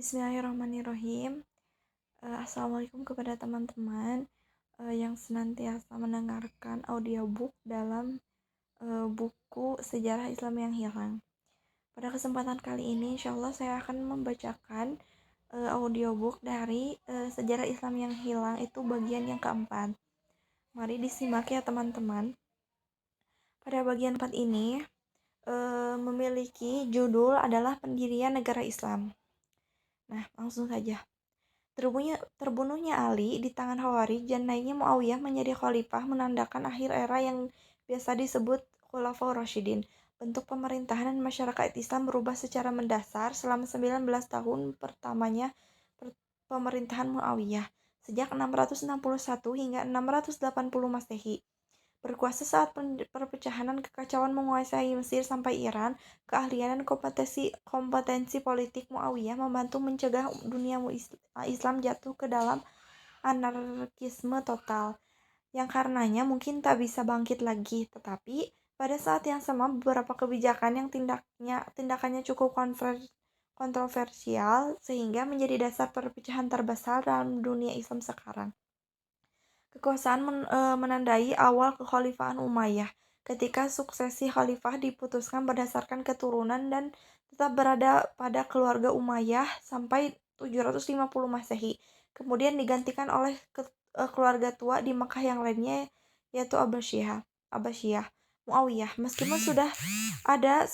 Bismillahirrahmanirrahim. Assalamualaikum kepada teman-teman yang senantiasa mendengarkan audiobook dalam buku Sejarah Islam yang Hilang. Pada kesempatan kali ini, insya Allah saya akan membacakan audiobook dari Sejarah Islam yang Hilang, itu bagian yang keempat. Mari disimak ya teman-teman. Pada bagian 4 ini memiliki judul adalah Pendirian Negara Islam. Nah, langsung saja. Terbunuhnya Ali di tangan Khawarij dan naiknya Muawiyah menjadi khalifah menandakan akhir era yang biasa disebut Khulafaur Rasyidin. Bentuk pemerintahan dan masyarakat Islam berubah secara mendasar selama 19 tahun pertamanya pemerintahan Muawiyah, sejak 661 hingga 680 Masehi. Berkuasa saat perpecahan dan kekacauan menguasai Mesir sampai Iran, keahlian dan kompetensi politik Muawiyah membantu mencegah dunia Islam jatuh ke dalam anarkisme total, yang karenanya mungkin tak bisa bangkit lagi. Tetapi pada saat yang sama beberapa kebijakan yang tindakannya cukup kontroversial sehingga menjadi dasar perpecahan terbesar dalam dunia Islam sekarang. Kekuasaan menandai awal kekhalifahan Umayyah, ketika suksesi khalifah diputuskan berdasarkan keturunan dan tetap berada pada keluarga Umayyah sampai 750 Masehi. Kemudian digantikan oleh keluarga tua di Makkah yang lainnya, yaitu Abbasiyah. Muawiyah, meskipun sudah ada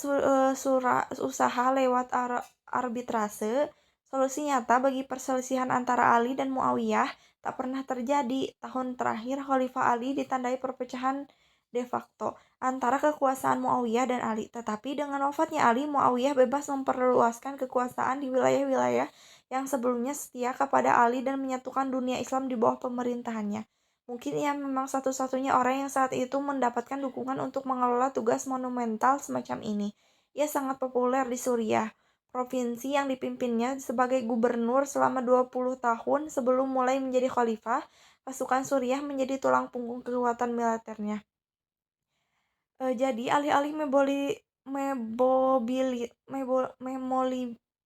usaha lewat arbitrase, solusi nyata bagi perselisihan antara Ali dan Muawiyah tak pernah terjadi. Tahun terakhir Khalifah Ali ditandai perpecahan de facto antara kekuasaan Muawiyah dan Ali. Tetapi dengan wafatnya Ali, Muawiyah bebas memperluaskan kekuasaan di wilayah-wilayah yang sebelumnya setia kepada Ali dan menyatukan dunia Islam di bawah pemerintahannya. Mungkin ia memang satu-satunya orang yang saat itu mendapatkan dukungan untuk mengelola tugas monumental semacam ini. Ia sangat populer di Suriah, provinsi yang dipimpinnya sebagai gubernur selama 20 tahun sebelum mulai menjadi khalifah. Pasukan Suriah menjadi tulang punggung kekuatan militernya. Jadi alih-alih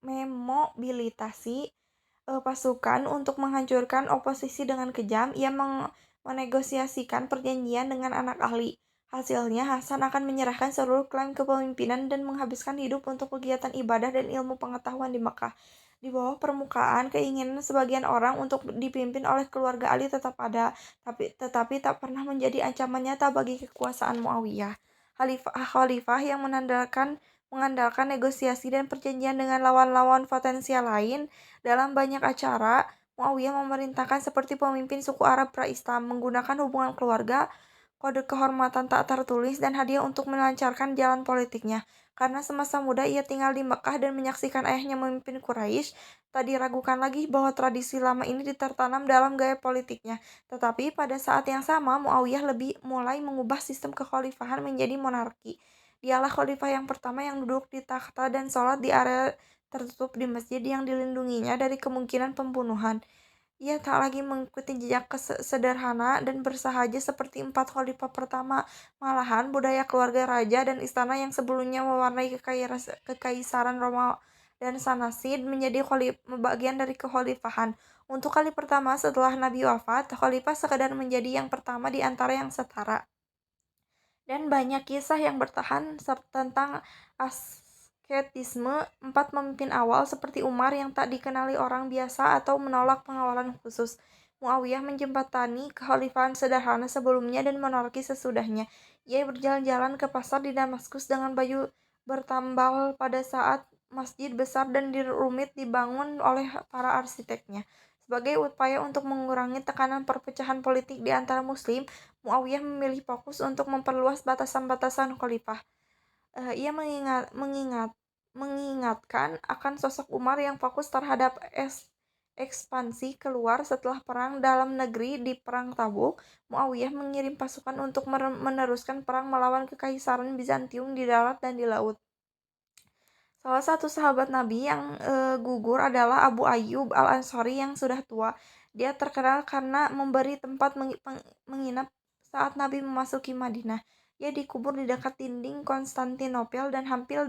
memobilisasi pasukan untuk menghancurkan oposisi dengan kejam, ia menegosiasikan perjanjian dengan anak Ali. Hasilnya, Hasan akan menyerahkan seluruh klaim kepemimpinan dan menghabiskan hidup untuk kegiatan ibadah dan ilmu pengetahuan di Makkah. Di bawah permukaan, keinginan sebagian orang untuk dipimpin oleh keluarga Ali tetap ada, tetapi tak pernah menjadi ancaman nyata bagi kekuasaan Muawiyah. Khalifah yang mengandalkan negosiasi dan perjanjian dengan lawan-lawan potensial lain. Dalam banyak acara, Muawiyah memerintahkan seperti pemimpin suku Arab pra-Islam, menggunakan hubungan keluarga, kode kehormatan tak tertulis, dan hadiah untuk melancarkan jalan politiknya. Karena semasa muda ia tinggal di Mekah dan menyaksikan ayahnya memimpin Quraisy, tak diragukan lagi bahwa tradisi lama ini ditertanam dalam gaya politiknya. Tetapi pada saat yang sama, Muawiyah mulai mengubah sistem kekhalifahan menjadi monarki. Dialah khalifah yang pertama yang duduk di takhta dan sholat di area tertutup di masjid yang dilindunginya dari kemungkinan pembunuhan. Ia tak lagi mengikuti jejak sederhana dan bersahaja seperti 4 khalifah pertama. Malahan, budaya keluarga raja dan istana yang sebelumnya mewarnai kekaisaran Roma dan Sanasid menjadi bagian dari kekhalifahan. Untuk kali pertama setelah Nabi wafat, khalifah sekadar menjadi yang pertama di antara yang setara. Dan banyak kisah yang bertahan tentang asketisme 4 pemimpin awal seperti Umar yang tak dikenali orang biasa atau menolak pengawalan khusus. Muawiyah menjembatani kekhalifahan sederhana sebelumnya dan monarki sesudahnya. Ia berjalan-jalan ke pasar di Damaskus dengan baju bertambal pada saat masjid besar dan rumit dibangun oleh para arsiteknya. Sebagai upaya untuk mengurangi tekanan perpecahan politik di antara muslim, Muawiyah memilih fokus untuk memperluas batasan-batasan khalifah. Ia mengingatkan akan sosok Umar yang fokus terhadap ekspansi keluar setelah perang dalam negeri. Di Perang Tabuk, Muawiyah mengirim pasukan untuk meneruskan perang melawan Kekaisaran Bizantium di darat dan di laut. Salah satu sahabat Nabi yang gugur adalah Abu Ayyub al-Ansari yang sudah tua. Dia terkenal karena memberi tempat menginap saat Nabi memasuki Madinah. Ia dikubur di dekat dinding Konstantinopel dan hampir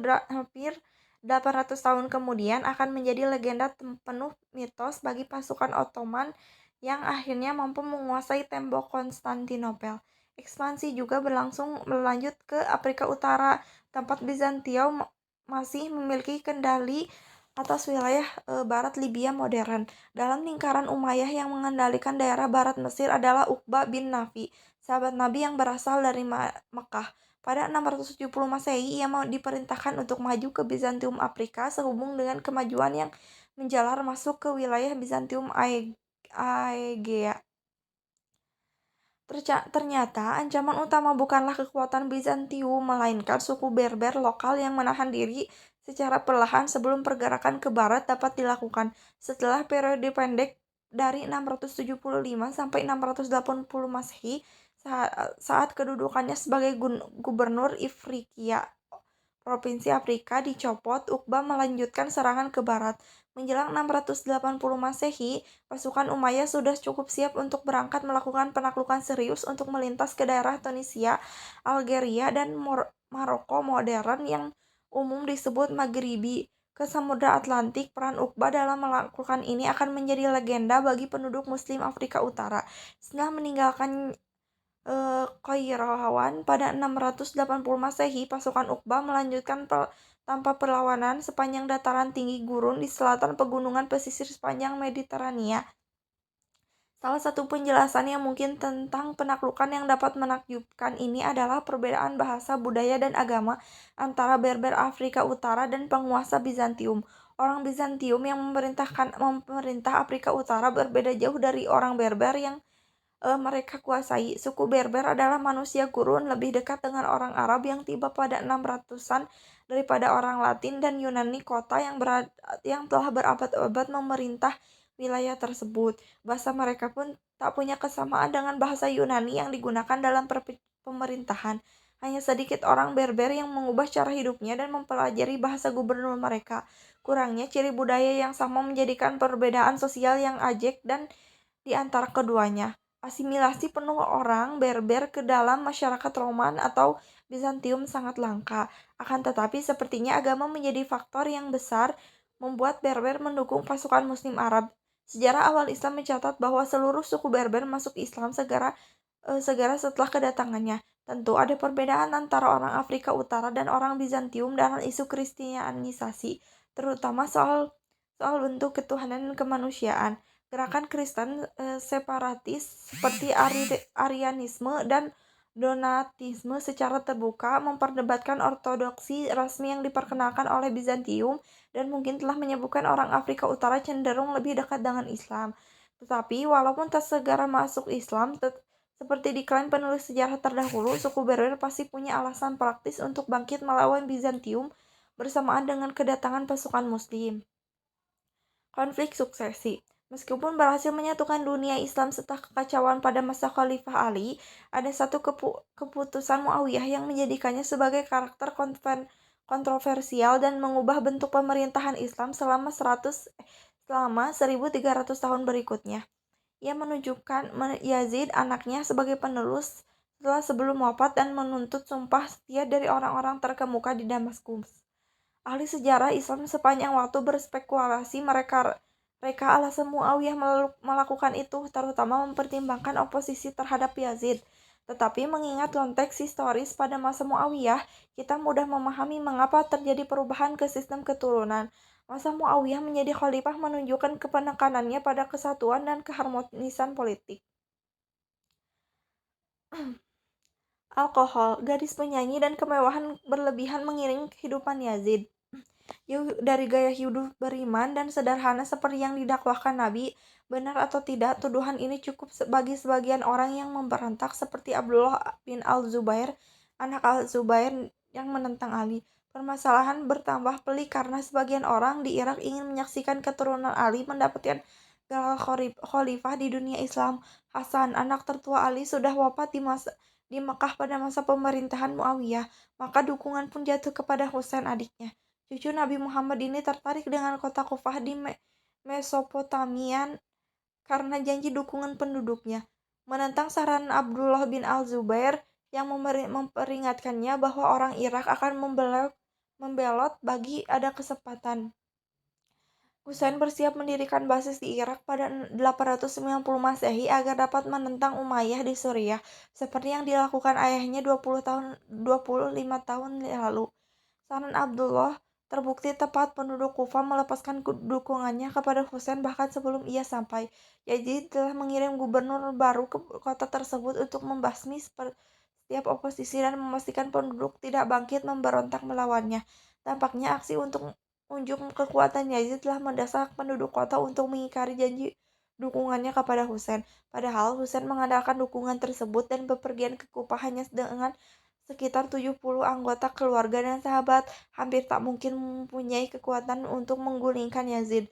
800 tahun kemudian akan menjadi legenda penuh mitos bagi pasukan Ottoman yang akhirnya mampu menguasai tembok Konstantinopel. Ekspansi juga berlanjut ke Afrika Utara, tempat Bizantium masih memiliki kendali atas wilayah barat Libya modern. Dalam lingkaran Umayyah yang mengendalikan daerah barat Mesir adalah Uqbah bin Nafi, sahabat Nabi yang berasal dari Mekah. Pada 670 Masehi, ia diperintahkan untuk maju ke Bizantium Afrika sehubung dengan kemajuan yang menjalar masuk ke wilayah Bizantium Aegea. Ternyata ancaman utama bukanlah kekuatan Bizantium, melainkan suku Berber lokal yang menahan diri secara perlahan sebelum pergerakan ke barat dapat dilakukan. Setelah periode pendek dari 675 sampai 680 Masehi, saat kedudukannya sebagai gubernur Ifriqiya, provinsi Afrika, dicopot, Uqbah melanjutkan serangan ke barat. Menjelang 680 Masehi, pasukan Umayyah sudah cukup siap untuk berangkat melakukan penaklukan serius untuk melintas ke daerah Tunisia, Algeria, dan Maroko modern yang umum disebut Maghribi. Ke Samudra Atlantik, peran Uqbah dalam melakukan ini akan menjadi legenda bagi penduduk Muslim Afrika Utara. Setelah meninggalkan Qairawan pada 680 Masehi, pasukan Uqbah melanjutkan tanpa perlawanan sepanjang dataran tinggi gurun di selatan pegunungan pesisir sepanjang Mediterania. Salah satu penjelasan yang mungkin tentang penaklukan yang dapat menakjubkan ini adalah perbedaan bahasa, budaya, dan agama antara Berber Afrika Utara dan penguasa Bizantium. Orang Bizantium yang memerintah Afrika Utara berbeda jauh dari orang Berber yang mereka kuasai. Suku Berber adalah manusia gurun, lebih dekat dengan orang Arab yang tiba pada 600-an daripada orang Latin dan Yunani kota yang telah berabad-abad memerintah wilayah tersebut. Bahasa mereka pun tak punya kesamaan dengan bahasa Yunani yang digunakan dalam pemerintahan. Hanya sedikit orang Berber yang mengubah cara hidupnya dan mempelajari bahasa gubernur mereka. Kurangnya, ciri budaya yang sama menjadikan perbedaan sosial yang ajek dan di antara keduanya. Asimilasi penuh orang Berber ke dalam masyarakat Roman atau Bizantium sangat langka. Akan tetapi sepertinya agama menjadi faktor yang besar membuat Berber mendukung pasukan Muslim Arab. Sejarah awal Islam mencatat bahwa seluruh suku Berber masuk Islam segera setelah kedatangannya. Tentu ada perbedaan antara orang Afrika Utara dan orang Bizantium dalam isu kristianisasi, terutama soal bentuk ketuhanan dan kemanusiaan. Gerakan Kristen separatis seperti Arianisme dan Donatisme secara terbuka memperdebatkan ortodoksi rasmi yang diperkenalkan oleh Bizantium dan mungkin telah menyebabkan orang Afrika Utara cenderung lebih dekat dengan Islam. Tetapi walaupun tak segera masuk Islam, seperti diklaim penulis sejarah terdahulu, suku Berber pasti punya alasan praktis untuk bangkit melawan Bizantium bersamaan dengan kedatangan pasukan Muslim. Konflik suksesi. Meskipun berhasil menyatukan dunia Islam setelah kekacauan pada masa Khalifah Ali, ada satu keputusan Muawiyah yang menjadikannya sebagai karakter kontroversial dan mengubah bentuk pemerintahan Islam selama 1300 tahun berikutnya. Ia menunjukkan Yazid anaknya sebagai penerus sebelum wafat dan menuntut sumpah setia dari orang-orang terkemuka di Damaskus. Ahli sejarah Islam sepanjang waktu berspekulasi mereka alasan Muawiyah melakukan itu, terutama mempertimbangkan oposisi terhadap Yazid. Tetapi mengingat konteks historis pada masa Muawiyah, kita mudah memahami mengapa terjadi perubahan ke sistem keturunan. Masa Muawiyah menjadi khalifah menunjukkan kepenekanannya pada kesatuan dan keharmonisan politik. Alkohol, gadis penyanyi, dan kemewahan berlebihan mengiringi kehidupan Yazid. Dari gaya hidup beriman dan sederhana seperti yang didakwahkan Nabi, benar atau tidak, tuduhan ini cukup bagi sebagian orang yang memberontak seperti Abdullah bin Al-Zubair, anak Al-Zubair yang menentang Ali. Permasalahan bertambah pelik karena sebagian orang di Irak ingin menyaksikan keturunan Ali mendapatkan gelar khalifah di dunia Islam. Hasan, anak tertua Ali, sudah wafat di Mekah pada masa pemerintahan Muawiyah, maka dukungan pun jatuh kepada Husain, adiknya. Cucu Nabi Muhammad ini tertarik dengan kota Kufah di Mesopotamia karena janji dukungan penduduknya. Menentang saran Abdullah bin Al-Zubair yang memperingatkannya bahwa orang Irak akan membelot bagi ada kesempatan. Husain bersiap mendirikan basis di Irak pada 890 Masehi agar dapat menentang Umayyah di Suriah, seperti yang dilakukan ayahnya 25 tahun lalu. Saran Abdullah terbukti tepat. Penduduk Kufah melepaskan dukungannya kepada Husain bahkan sebelum ia sampai. Yazid telah mengirim gubernur baru ke kota tersebut untuk membasmi setiap oposisi dan memastikan penduduk tidak bangkit memberontak melawannya. Tampaknya aksi untuk unjuk kekuatan Yazid telah mendesak penduduk kota untuk mengingkari janji dukungannya kepada Husain. Padahal Husain mengandalkan dukungan tersebut dan bepergian ke Kufah hanya dengan sekitar 70 anggota keluarga dan sahabat, hampir tak mungkin mempunyai kekuatan untuk menggulingkan Yazid.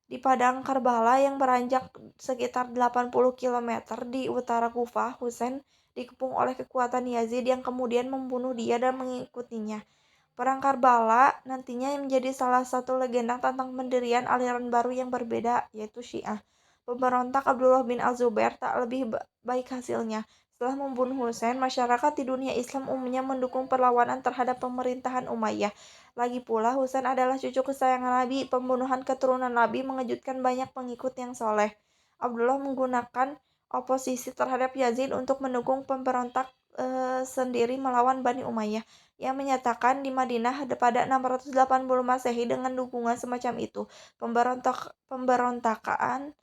Di padang Karbala yang beranjak sekitar 80 km di utara Kufah, Husain dikepung oleh kekuatan Yazid yang kemudian membunuh dia dan mengikutinya. Perang Karbala nantinya menjadi salah satu legenda tentang pendirian aliran baru yang berbeda, yaitu Syiah. Pemberontak Abdullah bin Az-Zubair tak lebih baik hasilnya. Setelah membunuh Husain, masyarakat di dunia Islam umumnya mendukung perlawanan terhadap pemerintahan Umayyah. Lagi pula, Husain adalah cucu kesayangan Nabi. Pembunuhan keturunan Nabi mengejutkan banyak pengikut yang soleh. Abdullah menggunakan oposisi terhadap Yazid untuk mendukung pemberontak sendiri melawan Bani Umayyah. Ia menyatakan di Madinah pada 680 Masehi dengan dukungan semacam itu. Pemberontakan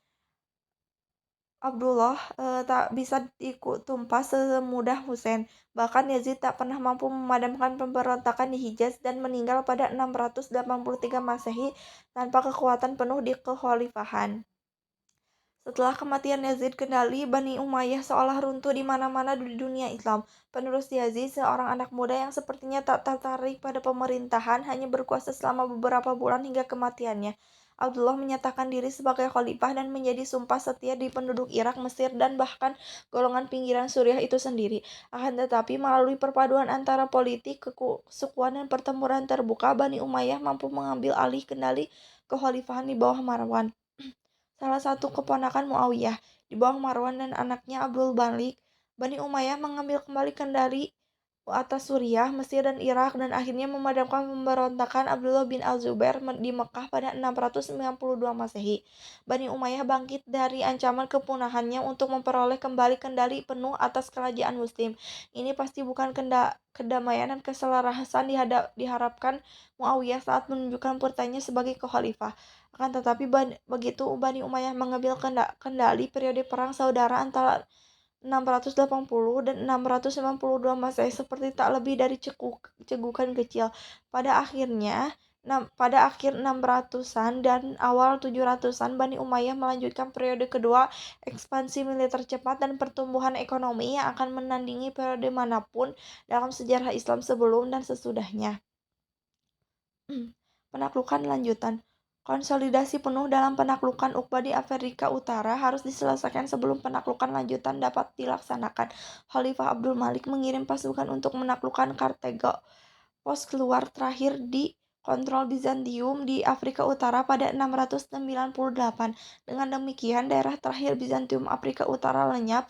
Abdullah tak bisa ditumpas semudah Husain. Bahkan Yazid tak pernah mampu memadamkan pemberontakan di Hijaz dan meninggal pada 683 Masehi tanpa kekuatan penuh di kekhalifahan. Setelah kematian Yazid, kendali Bani Umayyah seolah runtuh di mana-mana di dunia Islam. Penerus Yazid, seorang anak muda yang sepertinya tak tertarik pada pemerintahan, hanya berkuasa selama beberapa bulan hingga kematiannya. Abdullah menyatakan diri sebagai khalifah dan menjadi sumpah setia di penduduk Irak, Mesir, dan bahkan golongan pinggiran Suriah itu sendiri. Akan tetapi, melalui perpaduan antara politik, kesukuan, dan pertempuran terbuka, Bani Umayyah mampu mengambil alih kendali kekhalifahan di bawah Marwan, salah satu keponakan Muawiyah. Di bawah Marwan dan anaknya Abdul Malik, Bani Umayyah mengambil kembali kendali atas Suriah, Mesir, dan Irak dan akhirnya memadamkan pemberontakan Abdullah bin Al-Zubair di Mekah pada 692 Masehi. Bani Umayyah bangkit dari ancaman kepunahannya untuk memperoleh kembali kendali penuh atas kerajaan Muslim. Ini pasti bukan kedamaian dan keselarasan diharapkan Muawiyah saat menunjukkan putranya sebagai khalifah. Akan tetapi begitu Bani Umayyah mengambil kendali, periode perang saudara antara 680 dan 692 Masehi seperti tak lebih dari cegukan kecil. Pada akhir 600-an dan awal 700-an, Bani Umayyah melanjutkan periode kedua, ekspansi militer cepat dan pertumbuhan ekonomi yang akan menandingi periode manapun dalam sejarah Islam sebelum dan sesudahnya. Penaklukan lanjutan. Konsolidasi penuh dalam penaklukan Uqba di Afrika Utara harus diselesaikan sebelum penaklukan lanjutan dapat dilaksanakan. Khalifah Abdul Malik mengirim pasukan untuk menaklukkan Kartago, pos keluar terakhir di kontrol Bizantium di Afrika Utara pada 698. Dengan demikian, daerah terakhir Bizantium Afrika Utara lenyap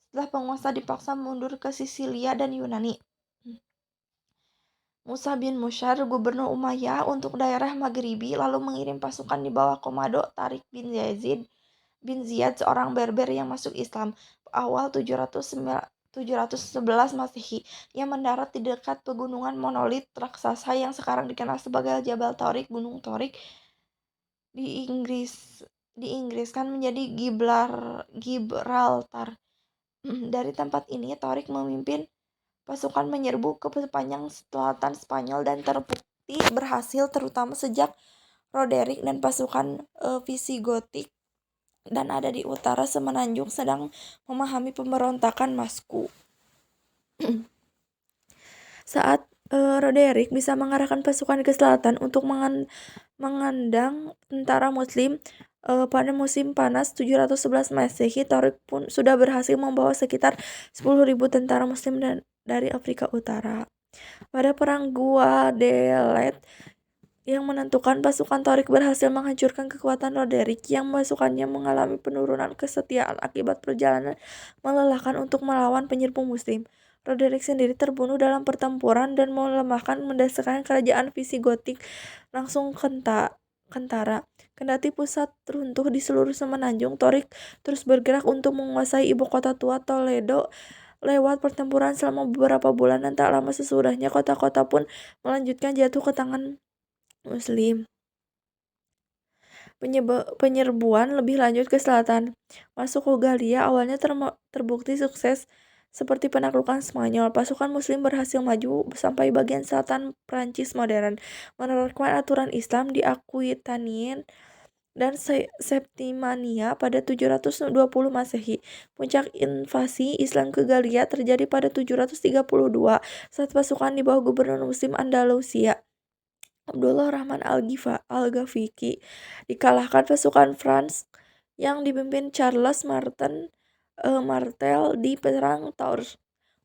setelah penguasa dipaksa mundur ke Sisilia dan Yunani. Musa bin Musyar, gubernur Umayyah untuk daerah Maghribi, lalu mengirim pasukan di bawah komando Tariq bin Ziyad, seorang Berber yang masuk Islam awal 711 Masehi. Ia mendarat di dekat pegunungan monolit raksasa yang sekarang dikenal sebagai Jabal Tariq, Gunung Tariq. Diinggriskan menjadi Gibraltar. Dari tempat ini, Tariq memimpin pasukan menyerbu ke sepanjang selatan Spanyol dan terbukti berhasil, terutama sejak Roderick dan pasukan Visigotik dan ada di utara semenanjung sedang memahami pemberontakan Masku. Saat Roderick bisa mengarahkan pasukan ke selatan untuk mengandang tentara Muslim, pada musim panas 711 Masehi, Tariq pun sudah berhasil membawa sekitar 10.000 tentara Muslim dari Afrika Utara. Pada perang Guadalete yang menentukan, pasukan Tariq berhasil menghancurkan kekuatan Roderick yang pasukannya mengalami penurunan kesetiaan akibat perjalanan melelahkan untuk melawan penyerbu Muslim. Roderick sendiri terbunuh dalam pertempuran dan mendasarkan kerajaan Visigotik langsung kentara. Kendati pusat runtuh di seluruh semenanjung, Torik terus bergerak untuk menguasai ibu kota tua Toledo lewat pertempuran selama beberapa bulan, dan tak lama sesudahnya kota-kota pun melanjutkan jatuh ke tangan Muslim. Penyerbuan lebih lanjut ke selatan, masuk ke Galia, awalnya terbukti sukses seperti penaklukan Spanyol. Pasukan Muslim berhasil maju sampai bagian selatan Prancis modern, menerapkan aturan Islam di Aquitania dan Septimania pada 720 Masehi. Puncak invasi Islam ke Galia terjadi pada 732 saat pasukan di bawah gubernur Muslim Andalusia, Abdullah Rahman Al-Ghafiqi, dikalahkan pasukan France yang dipimpin Charles Martel di Perang Tours,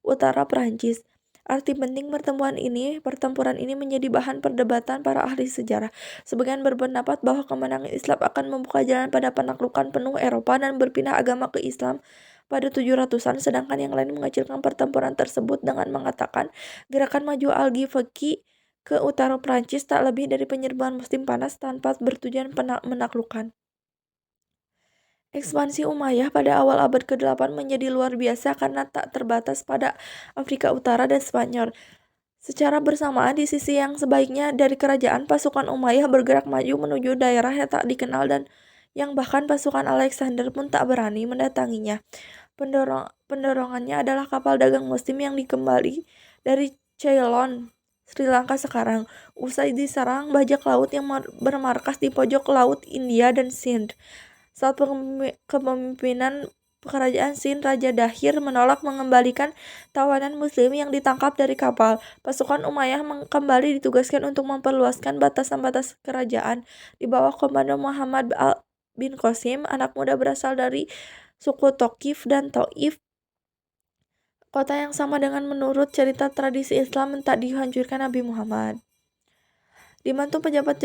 utara Prancis. Arti penting pertempuran ini menjadi bahan perdebatan para ahli sejarah. Sebagian berpendapat bahwa kemenangan Islam akan membuka jalan pada penaklukan penuh Eropa dan berpindah agama ke Islam pada 700-an, sedangkan yang lain mengecilkan pertempuran tersebut dengan mengatakan gerakan maju Al-Ghafiqi ke utara Prancis tak lebih dari penyerbuan musim panas tanpa bertujuan menaklukkan. Ekspansi Umayyah pada awal abad ke-8 menjadi luar biasa karena tak terbatas pada Afrika Utara dan Spanyol. Secara bersamaan, di sisi yang sebaiknya dari kerajaan, pasukan Umayyah bergerak maju menuju daerah yang tak dikenal dan yang bahkan pasukan Alexander pun tak berani mendatanginya. Pendorongannya adalah kapal dagang Muslim yang dikembali dari Ceylon, Sri Lanka sekarang. Usai diserang bajak laut yang bermarkas di pojok laut India dan Sindh. Saat kepemimpinan kerajaan Sindh, Raja Dahir menolak mengembalikan tawanan Muslim yang ditangkap dari kapal. Pasukan Umayyah kembali ditugaskan untuk memperluaskan batasan-batas kerajaan di bawah komando Muhammad bin Qasim, anak muda berasal dari suku Thaqif dan Taif, kota yang sama dengan menurut cerita tradisi Islam tak dihancurkan Nabi Muhammad. Dibantu pejabat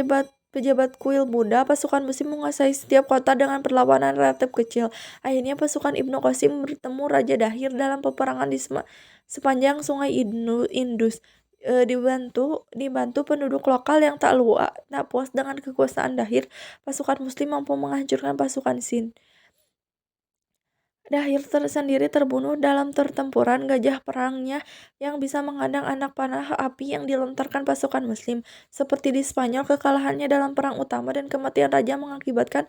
kuil Buddha, pasukan Muslim menguasai setiap kota dengan perlawanan relatif kecil. Akhirnya pasukan Ibnu Qasim bertemu Raja Dahir dalam peperangan di sepanjang sungai Indus. Dibantu penduduk lokal yang tak puas dengan kekuasaan Dahir, pasukan Muslim mampu menghancurkan pasukan Sindh. Dahir sendiri terbunuh dalam pertempuran. Gajah perangnya yang bisa menghadang anak panah api yang dilontarkan pasukan Muslim. Seperti di Spanyol, kekalahannya dalam perang utama dan kematian raja mengakibatkan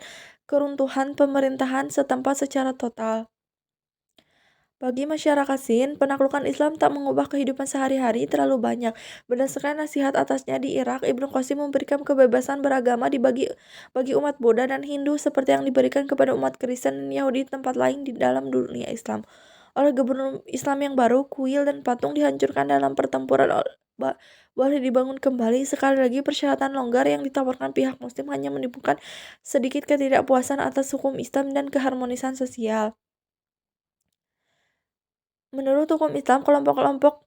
keruntuhan pemerintahan setempat secara total. Bagi masyarakat Sindh, penaklukan Islam tak mengubah kehidupan sehari-hari terlalu banyak. Berdasarkan nasihat atasnya di Irak, Ibnu Qasim memberikan kebebasan beragama bagi umat Buddha dan Hindu seperti yang diberikan kepada umat Kristen dan Yahudi di tempat lain di dalam dunia Islam. Oleh gubernur Islam yang baru, kuil dan patung dihancurkan dalam pertempuran boleh dibangun kembali. Sekali lagi, persyaratan longgar yang ditawarkan pihak Muslim hanya menimbulkan sedikit ketidakpuasan atas hukum Islam dan keharmonisan sosial. Menurut hukum Islam, kelompok-kelompok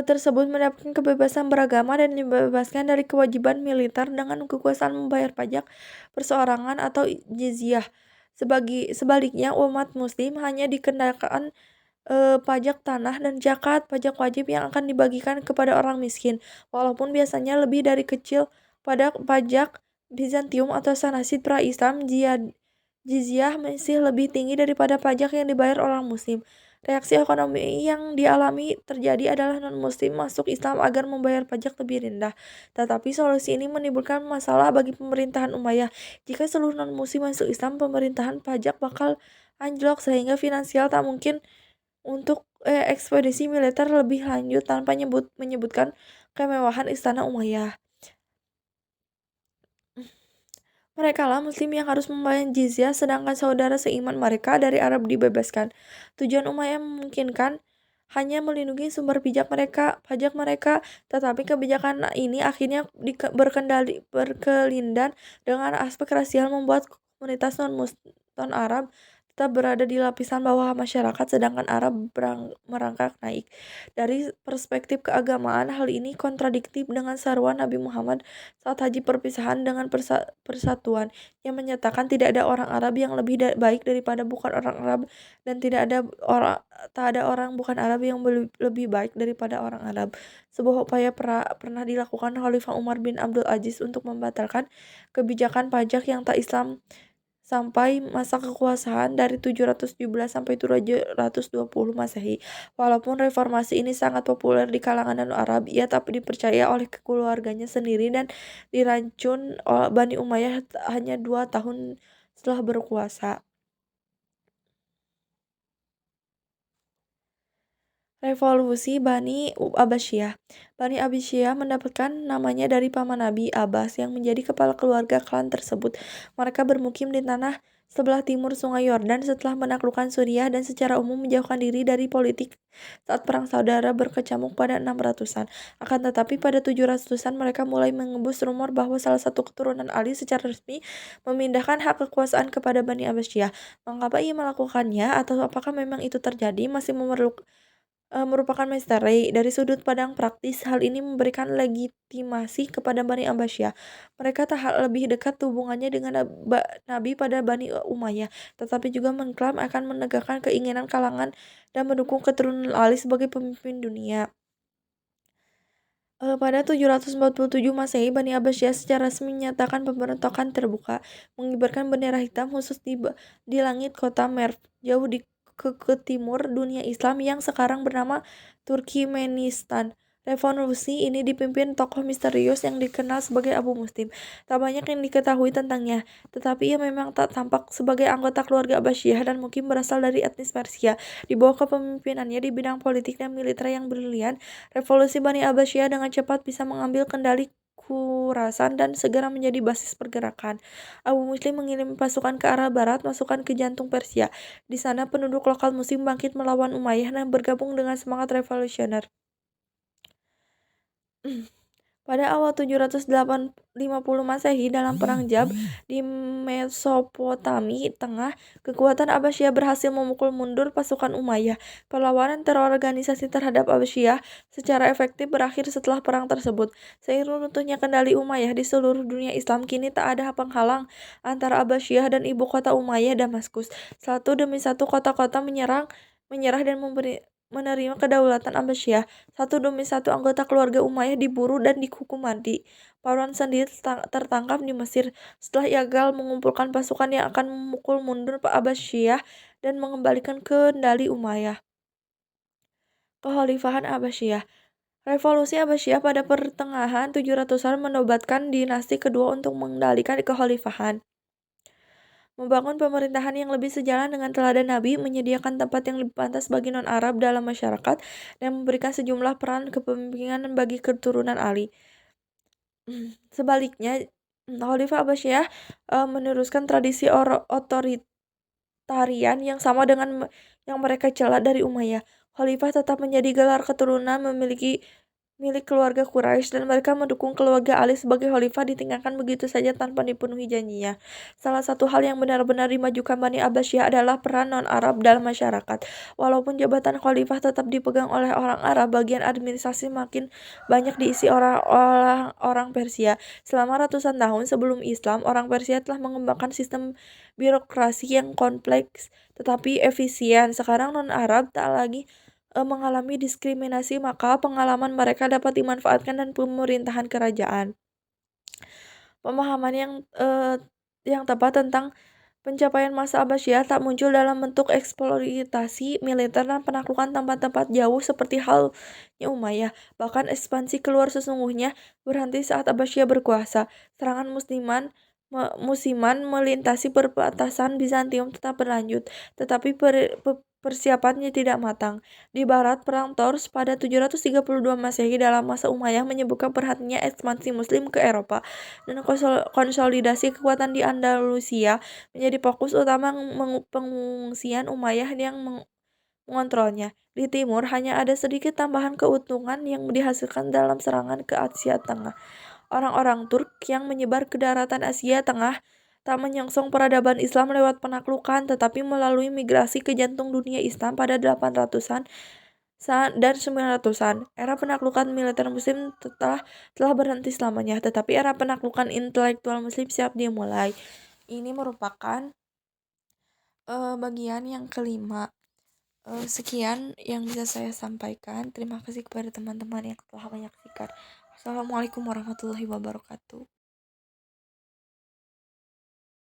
tersebut mendapatkan kebebasan beragama dan dibebaskan dari kewajiban militer dengan kekuasaan membayar pajak perseorangan atau jizyah. Sebaliknya, umat Muslim hanya dikenakan pajak tanah dan zakat, pajak wajib yang akan dibagikan kepada orang miskin, walaupun biasanya lebih dari kecil pada pajak Bizantium atau Sanasid pra-Islam. Jizyah masih lebih tinggi daripada pajak yang dibayar orang Muslim. Reaksi ekonomi yang dialami terjadi adalah non-Muslim masuk Islam agar membayar pajak lebih rendah. Tetapi solusi ini menimbulkan masalah bagi pemerintahan Umayyah. Jika seluruh non-Muslim masuk Islam, pemerintahan pajak bakal anjlok sehingga finansial tak mungkin untuk ekspedisi militer lebih lanjut tanpa menyebutkan kemewahan istana Umayyah. Mereka lah Muslim yang harus membayar jizyah, sedangkan saudara seiman mereka dari Arab dibebaskan. Tujuan Umayyah memungkinkan hanya melindungi sumber pajak mereka, tetapi kebijakan ini akhirnya berkelindan dengan aspek rasial, membuat komunitas non-Arab tetap berada di lapisan bawah masyarakat sedangkan Arab merangkak naik. Dari perspektif keagamaan, hal ini kontradiktif dengan seruan Nabi Muhammad saat haji perpisahan dengan persatuan, yang menyatakan tidak ada orang Arab yang lebih baik daripada bukan orang Arab dan tak ada orang bukan Arab yang lebih baik daripada orang Arab. Sebuah upaya pernah dilakukan Khalifah Umar bin Abdul Aziz untuk membatalkan kebijakan pajak yang tak Islam sampai masa kekuasaan dari 717 sampai 720 Masehi. Walaupun reformasi ini sangat populer di kalangan non-Arab, ia tak dipercaya oleh keluarganya sendiri dan diracun oleh Bani Umayyah hanya 2 tahun setelah berkuasa. Revolusi Bani Abbasiyah. Bani Abbasiyah mendapatkan namanya dari paman Nabi, Abbas, yang menjadi kepala keluarga klan tersebut. Mereka bermukim di tanah sebelah timur Sungai Yordan setelah menaklukkan Suriah dan secara umum menjauhkan diri dari politik saat perang saudara berkecamuk pada 600-an. Akan tetapi pada 700-an mereka mulai mengembus rumor bahwa salah satu keturunan Ali secara resmi memindahkan hak kekuasaan kepada Bani Abbasiyah. Mengapa ia melakukannya atau apakah memang itu terjadi masih merupakan misteri. Dari sudut pandang praktis, hal ini memberikan legitimasi kepada Bani Abbasiyah. Mereka tak lebih dekat hubungannya dengan Nabi pada Bani Umayyah, tetapi juga mengklaim akan menegakkan keinginan kalangan dan mendukung keturunan Ali sebagai pemimpin dunia. Pada 747 Masehi, Bani Abbasiyah secara resmi menyatakan pemberontakan terbuka, mengibarkan bendera hitam khusus di langit kota Merv, jauh di ke timur dunia Islam yang sekarang bernama Turkmenistan. Revolusi ini dipimpin tokoh misterius yang dikenal sebagai Abu Muslim. Tak banyak yang diketahui tentangnya, tetapi ia memang tak tampak sebagai anggota keluarga Abbasiyah dan mungkin berasal dari etnis Persia. Di bawah kepemimpinannya di bidang politik dan militer yang brilian, revolusi Bani Abbasiyah dengan cepat bisa mengambil kendali Khurasan dan segera menjadi basis pergerakan. Abu Muslim mengirim pasukan ke arah barat, masukkan ke jantung Persia. Di sana penduduk lokal Muslim bangkit melawan Umayyah dan bergabung dengan semangat revolusioner. Pada awal 750 Masehi dalam Perang Jab di Mesopotami Tengah, kekuatan Abbasiyah berhasil memukul mundur pasukan Umayyah. Perlawanan terorganisasi terhadap Abbasiyah secara efektif berakhir setelah perang tersebut. Seiring runtuhnya kendali Umayyah di seluruh dunia Islam, kini tak ada penghalang antara Abbasiyah dan ibu kota Umayyah, Damaskus. Satu demi satu kota-kota menyerah dan menerima kedaulatan Abbasiyah. Satu demi satu anggota keluarga Umayyah diburu dan dihukum mati. Marwan sendiri tertangkap di Mesir setelah ia gagal mengumpulkan pasukan yang akan memukul mundur Abbasiyah dan mengembalikan kendali Umayyah. Kekhalifahan Abbasiyah. Revolusi Abbasiyah pada pertengahan 700-an menobatkan dinasti kedua untuk mengendalikan kekhalifahan. Membangun pemerintahan yang lebih sejalan dengan teladan Nabi, menyediakan tempat yang lebih pantas bagi non-Arab dalam masyarakat, dan memberikan sejumlah peran kepemimpinan bagi keturunan Ali. Sebaliknya, Khalifah Abbasiyah meneruskan tradisi otoritarian yang sama dengan yang mereka cela dari Umayyah. Khalifah tetap menjadi gelar keturunan milik keluarga Quraisy dan mereka mendukung keluarga Ali sebagai khalifah ditinggalkan begitu saja tanpa dipenuhi janjinya. Salah satu hal yang benar-benar dimajukan Bani Abbasiyah adalah peran non-Arab dalam masyarakat. Walaupun jabatan khalifah tetap dipegang oleh orang Arab, bagian administrasi makin banyak diisi orang Persia. Selama ratusan tahun sebelum Islam, orang Persia telah mengembangkan sistem birokrasi yang kompleks tetapi efisien. Sekarang non-Arab tak lagi mengalami diskriminasi, maka pengalaman mereka dapat dimanfaatkan dan pemerintahan kerajaan. Pemahaman yang tepat tentang pencapaian masa Abbasiyah tak muncul dalam bentuk eksploitasi militer dan penaklukan tempat-tempat jauh seperti halnya Umayyah. Bahkan ekspansi keluar sesungguhnya berhenti saat Abbasiyah berkuasa. Serangan musiman melintasi perbatasan Bizantium tetap berlanjut, tetapi persiapannya tidak matang. Di barat, Perang Tours pada 732 Masehi dalam masa Umayyah menyebabkan berhentinya ekspansi Muslim ke Eropa, dan konsolidasi kekuatan di Andalusia menjadi fokus utama pengungsian Umayyah yang mengontrolnya. Di timur, hanya ada sedikit tambahan keuntungan yang dihasilkan dalam serangan ke Asia Tengah. Orang-orang Turk yang menyebar ke daratan Asia Tengah tak menyongsong peradaban Islam lewat penaklukan, tetapi melalui migrasi ke jantung dunia Islam pada 800-an dan 900-an. Era penaklukan militer muslim telah berhenti selamanya, tetapi era penaklukan intelektual muslim siap dimulai. Ini merupakan bagian yang kelima. Sekian yang bisa saya sampaikan. Terima kasih kepada teman-teman yang telah menyaksikan. Assalamualaikum warahmatullahi wabarakatuh.